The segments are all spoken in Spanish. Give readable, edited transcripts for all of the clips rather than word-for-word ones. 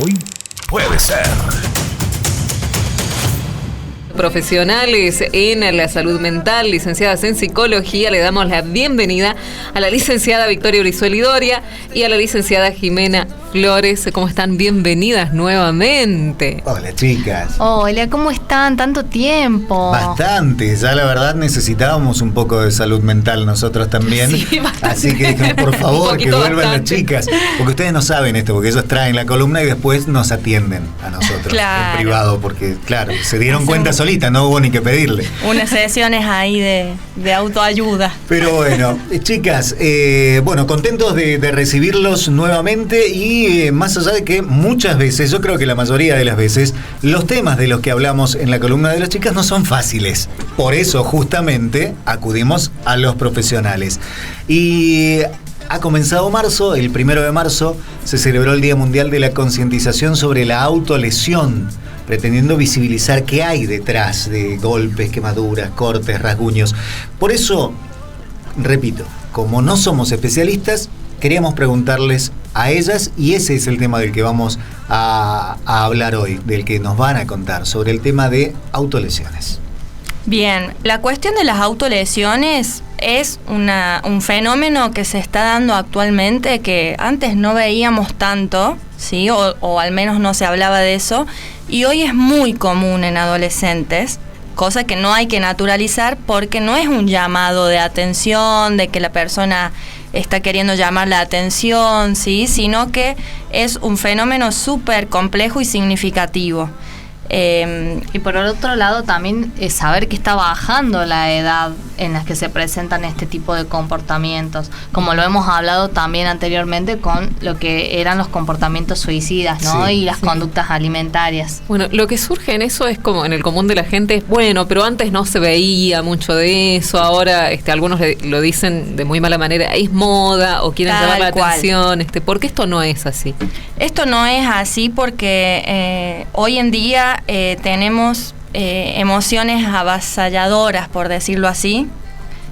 Hoy puede ser. Profesionales en la salud mental, licenciadas en psicología, le damos la bienvenida a la licenciada Victoria Brizuela Doria y a la licenciada Jimena Flores. ¿Cómo están? Bienvenidas nuevamente. Hola, chicas. Hola, ¿cómo están? Tanto tiempo. Bastante, ya la verdad necesitábamos un poco de salud mental nosotros también. Sí, así que por favor que vuelvan bastante. Las chicas, porque ustedes no saben esto, porque ellos traen la columna y después nos atienden a nosotros en privado, porque claro, se dieron cuenta solita, no hubo ni que pedirle. Unas sesiones ahí de autoayuda. Pero bueno, chicas, bueno, contentos de recibirlos nuevamente y más allá de que muchas veces, yo creo que la mayoría de las veces, los temas de los que hablamos en la columna de las chicas no son fáciles. Por eso justamente acudimos a los profesionales. Y ha comenzado marzo, el 1 de marzo se celebró el Día Mundial de la Concientización sobre la Autolesión, pretendiendo visibilizar qué hay detrás de golpes, quemaduras, cortes, rasguños. Por eso, repito, como no somos especialistas, queríamos preguntarles a ellas, y ese es el tema del que vamos a hablar hoy, del que nos van a contar, sobre el tema de autolesiones. Bien, la cuestión de las autolesiones es un fenómeno que se está dando actualmente, que antes no veíamos tanto, ¿sí? O al menos no se hablaba de eso, y hoy es muy común en adolescentes, cosa que no hay que naturalizar porque no es un llamado de atención, de que la persona está queriendo llamar la atención, ¿sí? Sino que es un fenómeno súper complejo y significativo. Y por el otro lado también es saber que está bajando la edad en la que se presentan este tipo de comportamientos, como lo hemos hablado también anteriormente con lo que eran los comportamientos suicidas, ¿no? Sí, y las conductas alimentarias. Bueno, lo que surge en eso es como en el común de la gente, bueno, pero antes no se veía mucho de eso, ahora algunos lo dicen de muy mala manera, es moda o quieren llamar la atención, ¿por qué esto no es así? Esto no es así porque hoy en día tenemos emociones avasalladoras, por decirlo así,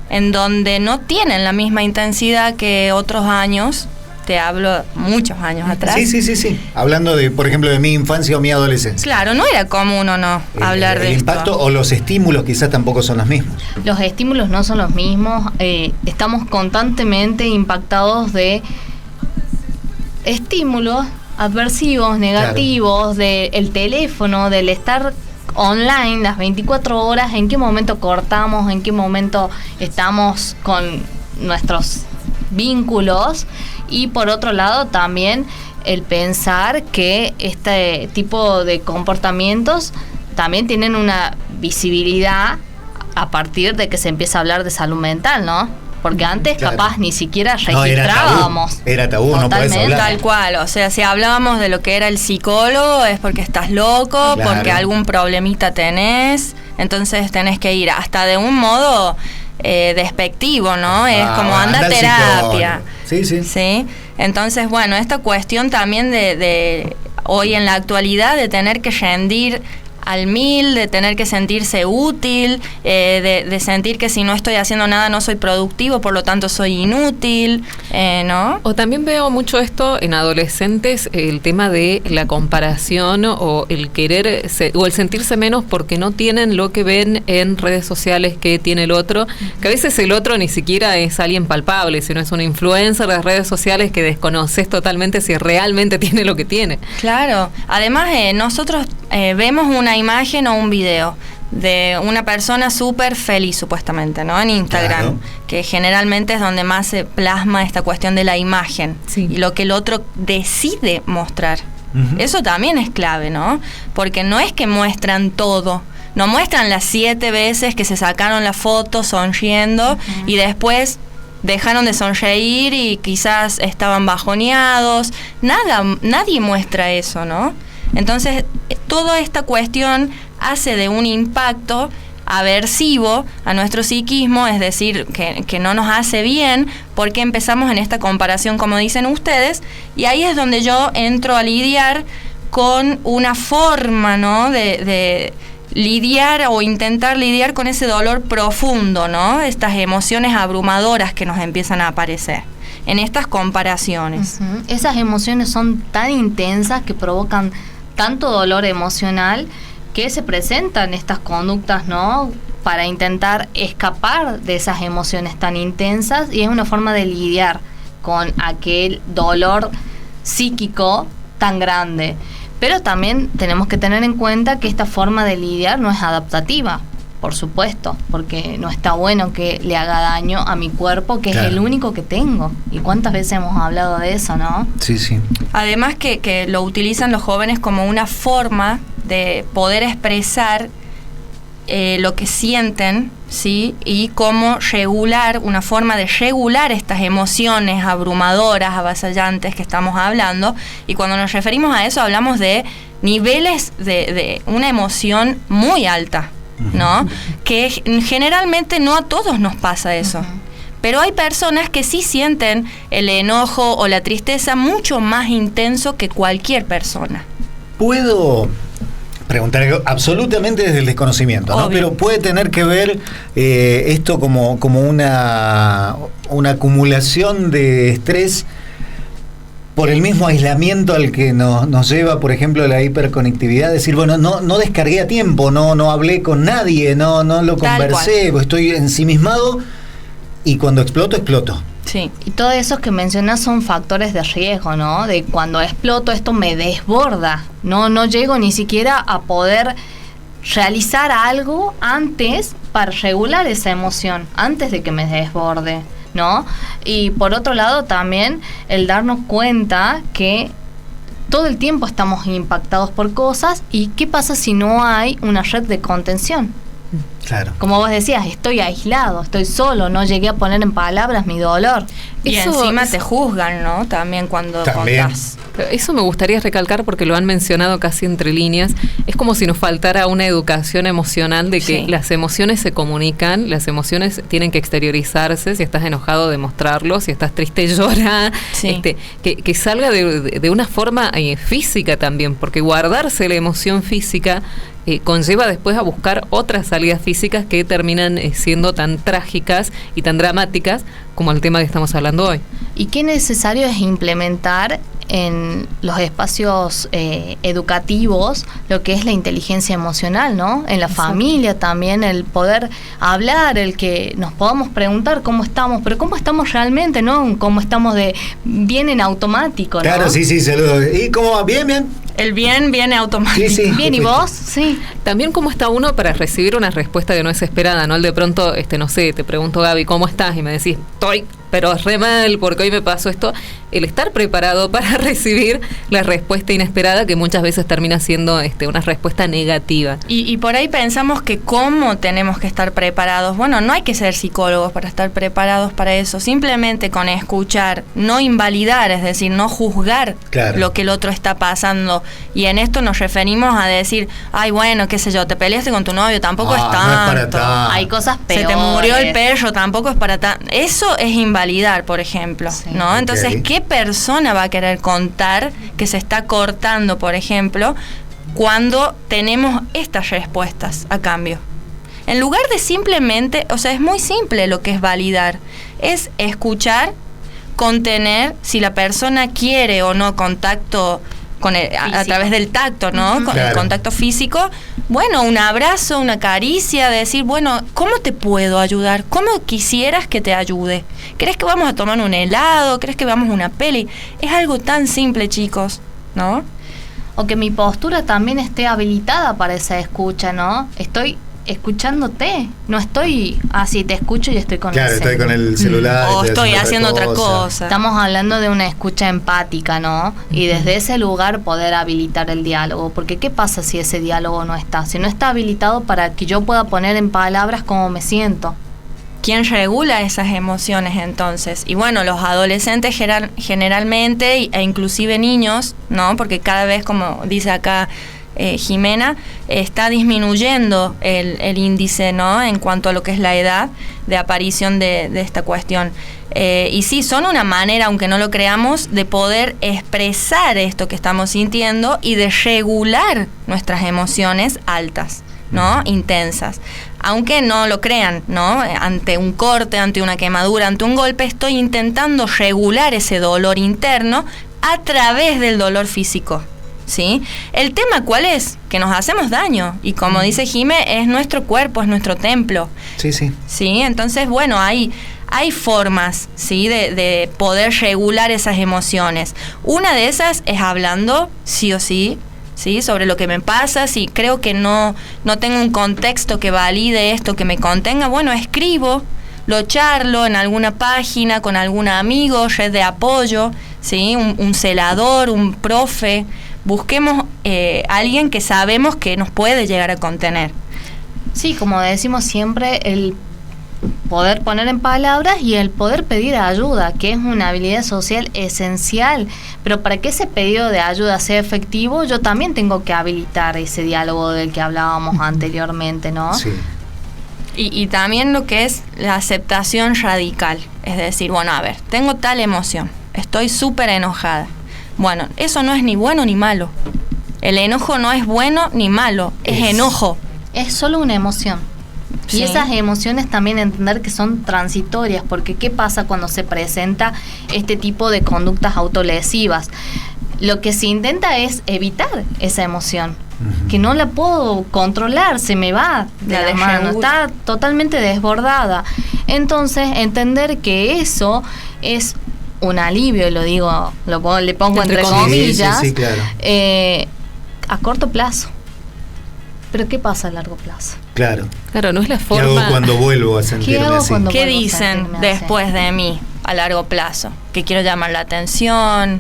en donde no tienen la misma intensidad que otros años. Te hablo muchos años atrás. Sí. Hablando de, por ejemplo, de mi infancia o mi adolescencia. Claro, no era común o no hablar de esto. El impacto o los estímulos quizás tampoco son los mismos. Los estímulos no son los mismos. Estamos constantemente impactados de estímulos adversivos, negativos, del teléfono, del estar online las 24 horas, en qué momento cortamos, en qué momento estamos con nuestros vínculos, y por otro lado también el pensar que este tipo de comportamientos también tienen una visibilidad a partir de que se empieza a hablar de salud mental, ¿no? Porque antes capaz ni siquiera registrábamos. Era tabú, no podés hablar. Tal cual, o sea, si hablábamos de lo que era el psicólogo es porque estás loco, porque algún problemita tenés, entonces tenés que ir hasta de un modo despectivo, ¿no? Es como anda a terapia. Sí. Entonces, bueno, esta cuestión también de hoy en la actualidad de tener que rendir al 1000, de tener que sentirse útil, de sentir que si no estoy haciendo nada no soy productivo, por lo tanto soy inútil, ¿no? O también veo mucho esto en adolescentes, el tema de la comparación o el querer o el sentirse menos porque no tienen lo que ven en redes sociales que tiene el otro, que a veces el otro ni siquiera es alguien palpable, sino es un influencer de las redes sociales que desconoces totalmente si realmente tiene lo que tiene. Claro, además nosotros vemos una imagen o un video de una persona súper feliz supuestamente, ¿no? En Instagram, que generalmente es donde más se plasma esta cuestión de la imagen y lo que el otro decide mostrar. Eso también es clave, ¿no? Porque no es que muestran todo, no muestran las 7 veces que se sacaron la foto sonriendo y después dejaron de sonreír y quizás estaban bajoneados. Nadie muestra eso, ¿no? Entonces, toda esta cuestión hace de un impacto aversivo a nuestro psiquismo, es decir, que no nos hace bien, porque empezamos en esta comparación, como dicen ustedes, y ahí es donde yo entro a lidiar con una forma, ¿no?, de lidiar o intentar lidiar con ese dolor profundo, ¿no? Estas emociones abrumadoras que nos empiezan a aparecer en estas comparaciones. Esas emociones son tan intensas que provocan tanto dolor emocional que se presentan estas conductas, ¿no? Para intentar escapar de esas emociones tan intensas, y es una forma de lidiar con aquel dolor psíquico tan grande. Pero también tenemos que tener en cuenta que esta forma de lidiar no es adaptativa, por supuesto, porque no está bueno que le haga daño a mi cuerpo, que claro, es el único que tengo. ¿Y cuántas veces hemos hablado de eso, no? Sí, sí. Además que lo utilizan los jóvenes como una forma de poder expresar lo que sienten, ¿sí? Y cómo regular, una forma de regular estas emociones abrumadoras, avasallantes que estamos hablando. Y cuando nos referimos a eso, hablamos de niveles de una emoción muy alta, ¿no? Que generalmente no a todos nos pasa eso. Pero hay personas que sí sienten el enojo o la tristeza mucho más intenso que cualquier persona. ¿Puedo preguntar algo absolutamente desde el desconocimiento, ¿no? Pero puede tener que ver esto como una acumulación de estrés por el mismo aislamiento al que nos lleva, por ejemplo, la hiperconectividad? Decir, bueno, no descargué a tiempo, no hablé con nadie, no lo conversé, estoy ensimismado y cuando exploto. Sí. Y todos esos que mencionas son factores de riesgo, ¿no? De cuando exploto esto me desborda. No llego ni siquiera a poder realizar algo antes para regular esa emoción, antes de que me desborde, ¿no? Y por otro lado también el darnos cuenta que todo el tiempo estamos impactados por cosas, y ¿qué pasa si no hay una red de contención? Claro. Como vos decías, estoy aislado, estoy solo, no llegué a poner en palabras mi dolor. Y encima te juzgan, ¿no? También cuando contás. Eso me gustaría recalcar porque lo han mencionado casi entre líneas. Es como si nos faltara una educación emocional de que las emociones se comunican, las emociones tienen que exteriorizarse. Si estás enojado, demostrarlo. Si estás triste, llora. Sí. Que salga de una forma física también, porque guardarse la emoción física conlleva después a buscar otras salidas físicas que terminan siendo tan trágicas y tan dramáticas como el tema que estamos hablando hoy. Y qué necesario es implementar en los espacios educativos lo que es la inteligencia emocional, ¿no? En la familia también, el poder hablar, el que nos podamos preguntar cómo estamos, pero cómo estamos realmente, ¿no? Cómo estamos bien en automático, ¿no? Claro, sí, saludos. ¿Y cómo va? Bien. El bien viene automático. Sí, bien, ¿y vos? Sí. También cómo está uno para recibir una respuesta que no es esperada, ¿no? El de pronto, no sé, te pregunto, Gaby, ¿cómo estás? Y me decís, estoy, pero re mal, porque hoy me pasó esto. El estar preparado para recibir la respuesta inesperada, que muchas veces termina siendo una respuesta negativa. Y por ahí pensamos que cómo tenemos que estar preparados. Bueno, no hay que ser psicólogos para estar preparados para eso. Simplemente con escuchar, no invalidar, es decir, no juzgar lo que el otro está pasando. Y en esto nos referimos a decir, ay, bueno, qué sé yo, te peleaste con tu novio, tampoco es tanto. No es para tanto. Hay cosas peores. Se te murió el perro, tampoco es para tanto. Eso es invalidar, por ejemplo, ¿no? Entonces, ¿qué persona va a querer contar que se está cortando, por ejemplo, cuando tenemos estas respuestas a cambio? En lugar de simplemente, o sea, es muy simple lo que es validar, es escuchar, contener, si la persona quiere o no contacto con a través del tacto, ¿no? Con el contacto físico. Bueno, un abrazo, una caricia, decir, bueno, ¿cómo te puedo ayudar? ¿Cómo quisieras que te ayude? ¿Crees que vamos a tomar un helado? ¿Crees que vamos a una peli? Es algo tan simple, chicos, ¿no? O que mi postura también esté habilitada para esa escucha, ¿no? Estoy escuchándote, no estoy así, te escucho y estoy con estoy con el celular o estoy haciendo otra cosa. Estamos hablando de una escucha empática, ¿no? Y desde ese lugar poder habilitar el diálogo, porque ¿qué pasa si ese diálogo no está? Si no está habilitado para que yo pueda poner en palabras cómo me siento. ¿Quién regula esas emociones entonces? Y bueno, los adolescentes generalmente e inclusive niños, ¿no? Porque cada vez, como dice acá Jimena, está disminuyendo el índice, ¿no? En cuanto a lo que es la edad de aparición de esta cuestión. Y sí, son una manera, aunque no lo creamos, de poder expresar esto que estamos sintiendo y de regular nuestras emociones altas, ¿no? Intensas. Aunque no lo crean, ¿no? Ante un corte, ante una quemadura, ante un golpe, estoy intentando regular ese dolor interno a través del dolor físico, ¿sí? El tema, ¿cuál es? Que nos hacemos daño. Y como dice Jime, es nuestro cuerpo, es nuestro templo. Sí, sí. ¿Sí? Entonces, bueno, hay formas, ¿sí? de poder regular esas emociones. Una de esas es hablando, sí o sí, ¿sí? Sobre lo que me pasa. Si creo que no tengo un contexto que valide esto, que me contenga, bueno, escribo, lo charlo en alguna página con algún amigo, red de apoyo, ¿sí? Un celador, un profe. Busquemos alguien que sabemos que nos puede llegar a contener. Sí, como decimos siempre, el poder poner en palabras y el poder pedir ayuda, que es una habilidad social esencial. Pero para que ese pedido de ayuda sea efectivo, yo también tengo que habilitar ese diálogo del que hablábamos anteriormente, ¿no? Sí. Y también lo que es la aceptación radical. Es decir, bueno, a ver, tengo tal emoción, estoy súper enojada. Bueno, eso no es ni bueno ni malo. El enojo no es bueno ni malo, es enojo. Es solo una emoción. Sí. Y esas emociones también entender que son transitorias, porque ¿qué pasa cuando se presenta este tipo de conductas autolesivas? Lo que se intenta es evitar esa emoción, que no la puedo controlar, se me va de la mano, está totalmente desbordada. Entonces, entender que eso es un alivio, le pongo entre comillas, sí, claro. A corto plazo. Pero ¿qué pasa a largo plazo? Claro. Claro, no es la ¿Qué forma. hago cuando vuelvo a sentirme así? ¿Qué dicen después de mí a largo plazo? Que quiero llamar la atención,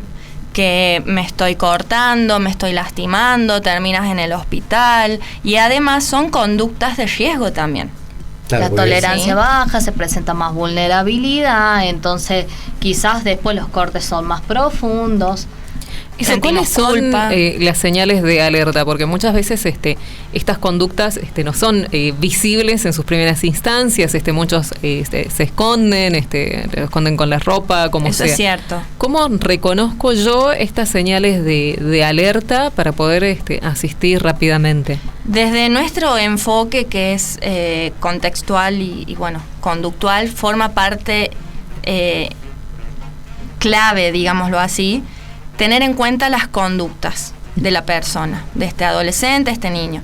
que me estoy cortando, me estoy lastimando, terminas en el hospital. Y además son conductas de riesgo también. Claro, la porque tolerancia baja, se presenta más vulnerabilidad, entonces quizás después los cortes son más profundos. Eso, ¿cuáles son las señales de alerta? Porque muchas veces estas conductas no son visibles en sus primeras instancias. Muchos se esconden, lo esconden con la ropa, como eso sea. Es cierto. ¿Cómo reconozco yo estas señales de alerta para poder asistir rápidamente? Desde nuestro enfoque, que es contextual y bueno, conductual, forma parte clave, digámoslo así, tener en cuenta las conductas de la persona, de este adolescente, este niño.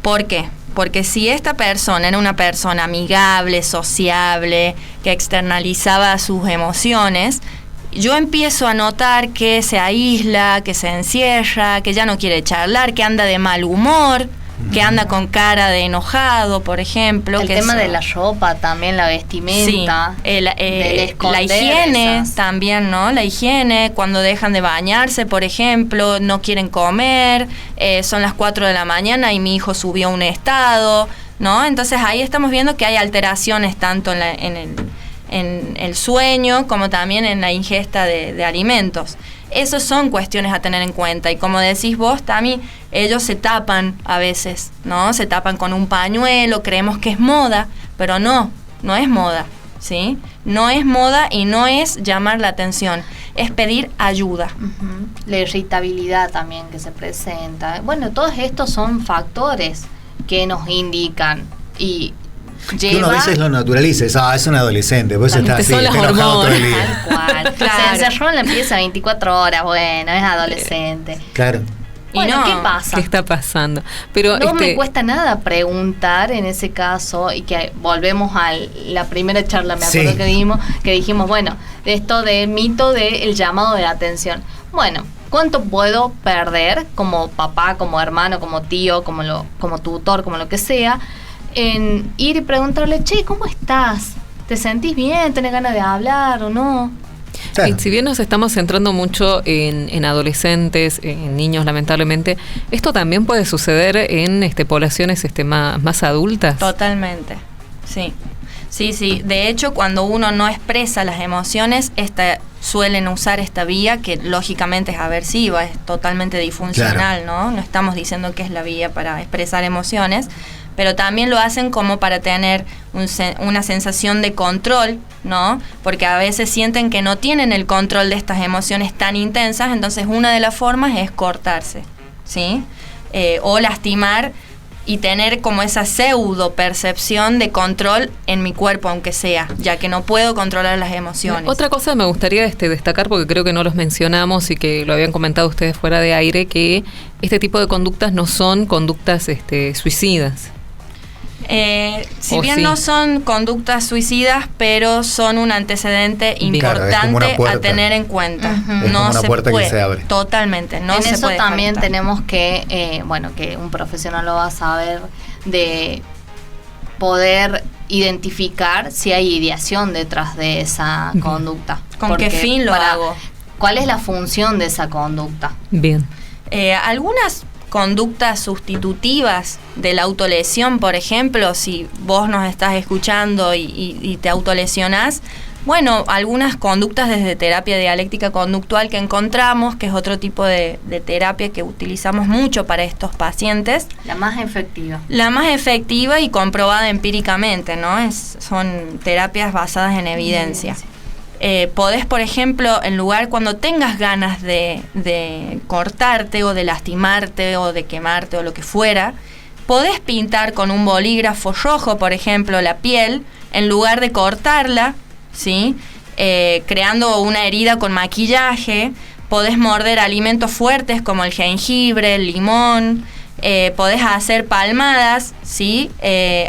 ¿Por qué? Porque si esta persona era una persona amigable, sociable, que externalizaba sus emociones, yo empiezo a notar que se aísla, que se encierra, que ya no quiere charlar, que anda de mal humor, que anda con cara de enojado, por ejemplo. El tema de la ropa también, la vestimenta. Sí, la higiene también, ¿no? La higiene, cuando dejan de bañarse, por ejemplo, no quieren comer, son las 4 de la mañana y mi hijo subió un estado, ¿no? Entonces ahí estamos viendo que hay alteraciones tanto en el sueño como también en la ingesta de alimentos. Esas son cuestiones a tener en cuenta. Y como decís vos, Tami, ellos se tapan a veces, ¿no? Se tapan con un pañuelo, creemos que es moda, pero no es moda, ¿sí? No es moda y no es llamar la atención, es pedir ayuda. Uh-huh. La irritabilidad también que se presenta. Bueno, todos estos son factores que nos indican y que uno a veces lo naturaliza, es un adolescente, pues está así, son las hormonas. Tal cual. Claro. Se encerró en la pieza 24 horas, bueno, es adolescente. Claro. Bueno, ¿qué pasa? ¿Qué está pasando? Pero no me cuesta nada preguntar en ese caso, y que volvemos a la primera charla, me acuerdo que dijimos, bueno, de esto del mito del llamado de la atención. Bueno, ¿cuánto puedo perder como papá, como hermano, como tío, como tutor, como lo que sea, en ir y preguntarle, che, ¿cómo estás? ¿Te sentís bien? ¿Tenés ganas de hablar o no? Claro. Y si bien nos estamos centrando mucho en adolescentes, en niños, lamentablemente, esto también puede suceder en poblaciones más adultas. Totalmente, sí. Sí. De hecho, cuando uno no expresa las emociones, suelen usar esta vía que lógicamente es aversiva, es totalmente disfuncional, claro. No estamos diciendo que es la vía para expresar emociones, pero también lo hacen como para tener una sensación de control, ¿no? Porque a veces sienten que no tienen el control de estas emociones tan intensas, entonces una de las formas es cortarse, ¿sí? O lastimar y tener como esa pseudo percepción de control en mi cuerpo, aunque sea, ya que no puedo controlar las emociones. Otra cosa me gustaría destacar, porque creo que no los mencionamos y que lo habían comentado ustedes fuera de aire, que este tipo de conductas no son conductas suicidas. Si bien no son conductas suicidas, pero son un antecedente importante a tener en cuenta. Es no como una se puerta puede, que se abre. Totalmente, no en se eso puede también faltar. tenemos que, que un profesional lo va a saber, de poder identificar si hay ideación detrás de esa conducta. ¿Con qué fin lo hago? ¿Cuál es la función de esa conducta? Bien. Algunas conductas sustitutivas de la autolesión, por ejemplo, si vos nos estás escuchando y te autolesionás, bueno, algunas conductas desde terapia dialéctica conductual que encontramos, que es otro tipo de terapia que utilizamos mucho para estos pacientes. La más efectiva. La más efectiva y comprobada empíricamente, ¿no? Son terapias basadas en evidencia. Podés, por ejemplo, en lugar cuando tengas ganas de cortarte o de lastimarte o de quemarte o lo que fuera, podés pintar con un bolígrafo rojo, por ejemplo, la piel, en lugar de cortarla, ¿sí? Creando una herida con maquillaje. Podés morder alimentos fuertes como el jengibre, el limón. Podés hacer palmadas, ¿sí?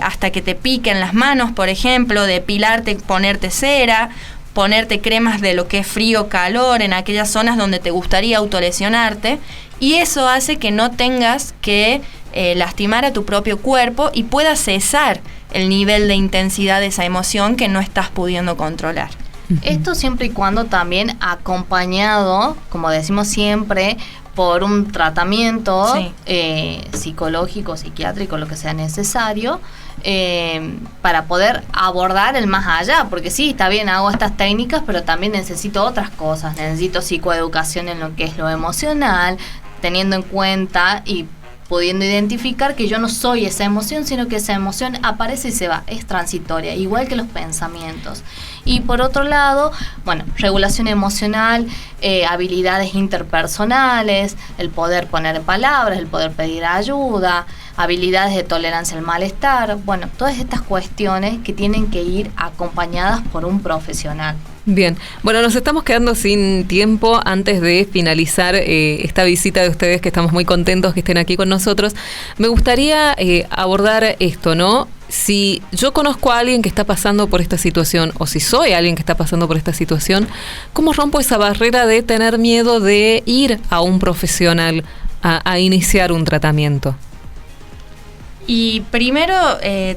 Hasta que te piquen las manos, por ejemplo, depilarte, ponerte cera, ponerte cremas de lo que es frío, calor, en aquellas zonas donde te gustaría autolesionarte, y eso hace que no tengas que lastimar a tu propio cuerpo y puedas cesar el nivel de intensidad de esa emoción que no estás pudiendo controlar. Esto siempre y cuando también acompañado, como decimos siempre, por un tratamiento psicológico, psiquiátrico, lo que sea necesario, para poder abordar el más allá, porque sí, está bien, hago estas técnicas, pero también necesito otras cosas, necesito psicoeducación en lo que es lo emocional, teniendo en cuenta y pudiendo identificar que yo no soy esa emoción, sino que esa emoción aparece y se va, es transitoria, igual que los pensamientos. Y por otro lado, bueno, regulación emocional, habilidades interpersonales, el poder poner palabras, el poder pedir ayuda, habilidades de tolerancia al malestar, bueno, todas estas cuestiones que tienen que ir acompañadas por un profesional. Bien, bueno, nos estamos quedando sin tiempo. Antes de finalizar esta visita de ustedes, que estamos muy contentos que estén aquí con nosotros, me gustaría abordar esto, ¿no? Si yo conozco a alguien que está pasando por esta situación, o si soy alguien que está pasando por esta situación, ¿cómo rompo esa barrera de tener miedo de ir a un profesional a iniciar un tratamiento? Y primero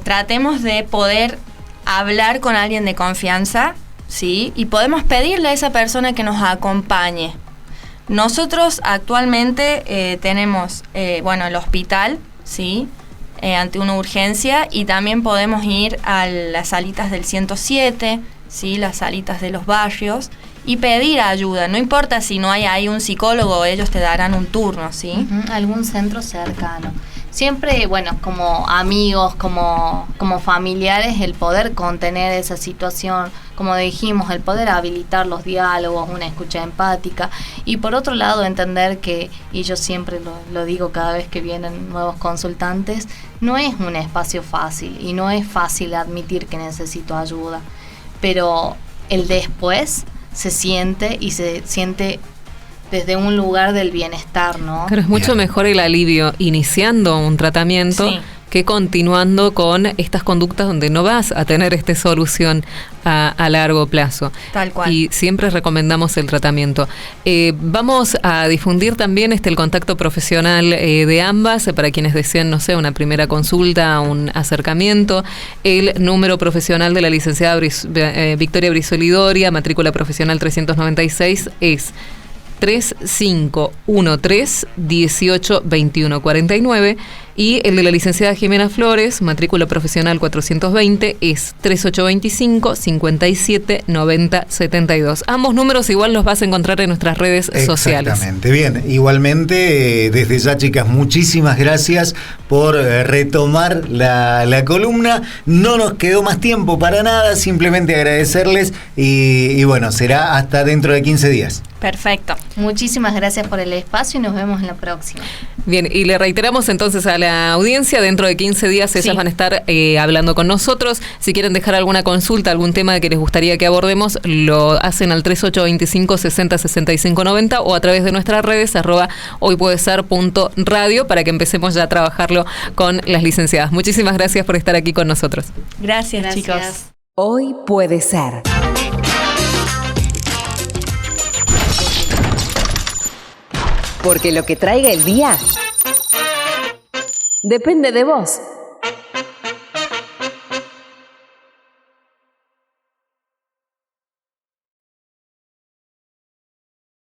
tratemos de poder hablar con alguien de confianza, ¿sí? Y podemos pedirle a esa persona que nos acompañe. Nosotros actualmente tenemos, el hospital, ¿sí? Ante una urgencia, y también podemos ir a las salitas del 107, ¿sí? Las salitas de los barrios, y pedir ayuda. No importa si no hay ahí un psicólogo, ellos te darán un turno, ¿sí? Algún centro cercano. Siempre, bueno, como amigos, como familiares, el poder contener esa situación, como dijimos, el poder habilitar los diálogos, una escucha empática, y por otro lado entender que, y yo siempre lo digo cada vez que vienen nuevos consultantes, no es un espacio fácil y no es fácil admitir que necesito ayuda, pero el después se siente desde un lugar del bienestar, ¿no? Pero es mucho mejor el alivio iniciando un tratamiento que continuando con estas conductas donde no vas a tener solución a largo plazo. Tal cual. Y siempre recomendamos el tratamiento. Vamos a difundir también el contacto profesional de ambas, para quienes deseen, no sé, una primera consulta, un acercamiento. El número profesional de la licenciada Victoria Brizuela, matrícula profesional 396, es 3513-182149, y el de la licenciada Jimena Flores, matrícula profesional 420, es 3825-579072. Ambos números igual los vas a encontrar en nuestras redes sociales. Exactamente, bien. Igualmente, desde ya, chicas, muchísimas gracias por retomar la columna. No nos quedó más tiempo para nada, simplemente agradecerles y bueno, será hasta dentro de 15 días. Perfecto. Muchísimas gracias por el espacio y nos vemos en la próxima. Bien, y le reiteramos entonces a la audiencia, dentro de 15 días ellas van a estar hablando con nosotros. Si quieren dejar alguna consulta, algún tema que les gustaría que abordemos, lo hacen al 3825-606590 o a través de nuestras redes, @hoypuedeser.radio, para que empecemos ya a trabajarlo con las licenciadas. Muchísimas gracias por estar aquí con nosotros. Gracias. Chicos. Hoy puede ser. Porque lo que traiga el día depende de vos.